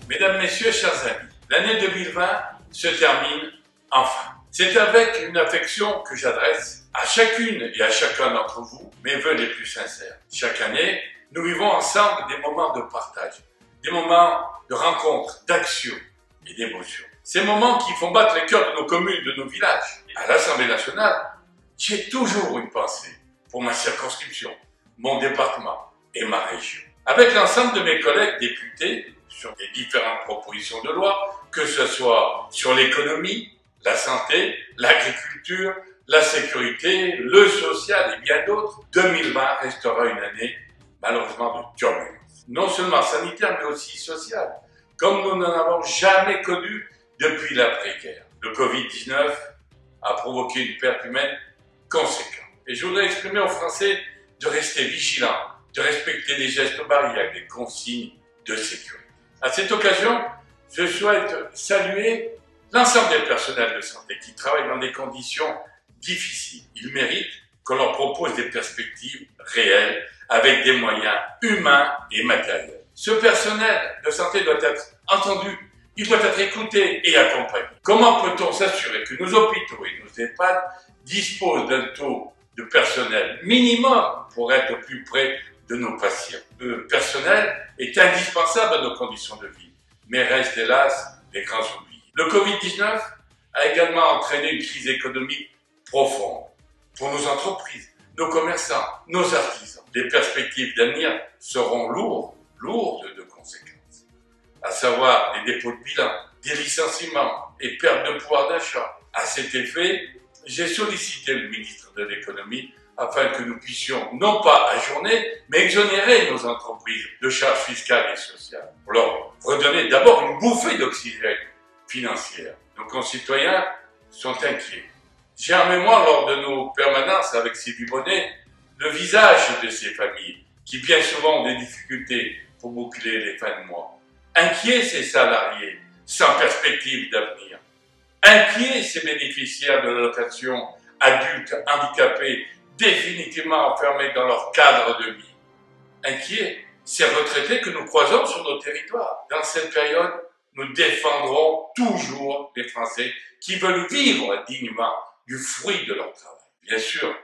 Mesdames, Messieurs, chers amis, l'année 2020 se termine enfin. C'est avec une affection que j'adresse à chacune et à chacun d'entre vous mes vœux les plus sincères. Chaque année, nous vivons ensemble des moments de partage, des moments de rencontre, d'action et d'émotion. Ces moments qui font battre les cœurs de nos communes, de nos villages. À l'Assemblée nationale, j'ai toujours une pensée pour ma circonscription, mon département et ma région. Avec l'ensemble de mes collègues députés, sur les différentes propositions de loi, que ce soit sur l'économie, la santé, l'agriculture, la sécurité, le social et bien d'autres, 2020 restera une année malheureusement de turbulence. Non seulement sanitaire mais aussi sociale, comme nous n'en avons jamais connu depuis l'après-guerre. Le Covid-19 a provoqué une perte humaine conséquente. Et je voudrais exprimer aux Français de rester vigilants, de respecter les gestes barrières, les consignes de sécurité. À cette occasion, je souhaite saluer l'ensemble des personnels de santé qui travaillent dans des conditions difficiles. Ils méritent qu'on leur propose des perspectives réelles avec des moyens humains et matériels. Ce personnel de santé doit être entendu, il doit être écouté et accompagné. Comment peut-on s'assurer que nos hôpitaux et nos EHPAD disposent d'un taux de personnel minimum pour être au plus près de nos patients? Le personnel est indispensable à nos conditions de vie, mais reste hélas les grands oubliés. Le Covid-19 a également entraîné une crise économique profonde pour nos entreprises, nos commerçants, nos artisans. Les perspectives d'avenir seront lourdes de conséquences, à savoir des dépôts de bilan, des licenciements et perte de pouvoir d'achat. À cet effet, j'ai sollicité le ministre de l'Économie afin que nous puissions non pas ajourner, mais exonérer nos entreprises de charges fiscales et sociales, pour leur redonner d'abord une bouffée d'oxygène financière. Nos concitoyens sont inquiets. J'ai en mémoire, lors de nos permanences avec Sylvie Bonnet, le visage de ces familles qui bien souvent ont des difficultés pour boucler les fins de mois. Inquiets ces salariés sans perspective d'avenir. Inquiets ces bénéficiaires de l'allocation adultes handicapés définitivement enfermés dans leur cadre de vie. Inquiets ces retraités que nous croisons sur nos territoires. Dans cette période, nous défendrons toujours les Français qui veulent vivre dignement du fruit de leur travail. Bien sûr,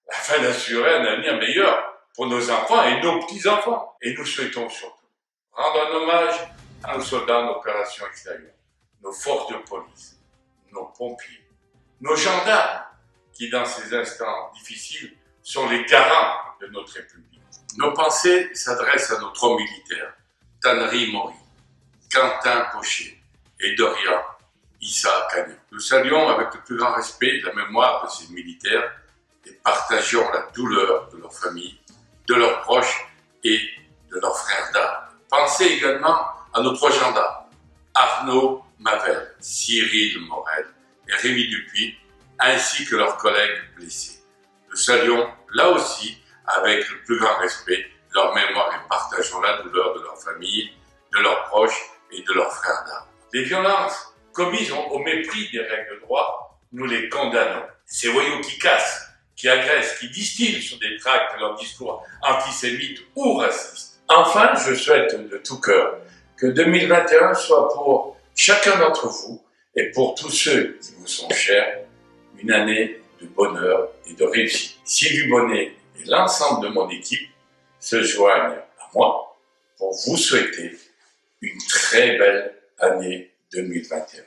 afin d'assurer un avenir meilleur pour nos enfants et nos petits-enfants. Et nous souhaitons surtout rendre un hommage à nos soldats en opération extérieure, nos forces de police, nos pompiers, nos gendarmes, qui dans ces instants difficiles sont les garants de notre République. Nos pensées s'adressent à nos 3 militaires, Tannery Maury, Quentin Pochet et Dorian Issa Kagnan. Nous saluons avec le plus grand respect la mémoire de ces militaires et partageons la douleur de leurs familles, de leurs proches et de leurs frères d'armes. Pensez également à nos 3 gendarmes, Arnaud Mavel, Cyril Morel et Rémi Dupuis, ainsi que leurs collègues blessés. Nous saluons là aussi avec le plus grand respect leur mémoire et partageons la douleur de leurs familles, de leurs proches et de leurs frères d'armes. Les violences commises au mépris des règles de droit, nous les condamnons. Ces voyous qui cassent, qui agressent, qui distillent sur des tracts leurs discours antisémites ou racistes. Enfin, je souhaite de tout cœur que 2021 soit pour chacun d'entre vous et pour tous ceux qui vous sont chers, une année de bonheur et de réussite. Sylvie Bonnet et l'ensemble de mon équipe se joignent à moi pour vous souhaiter une très belle année 2021.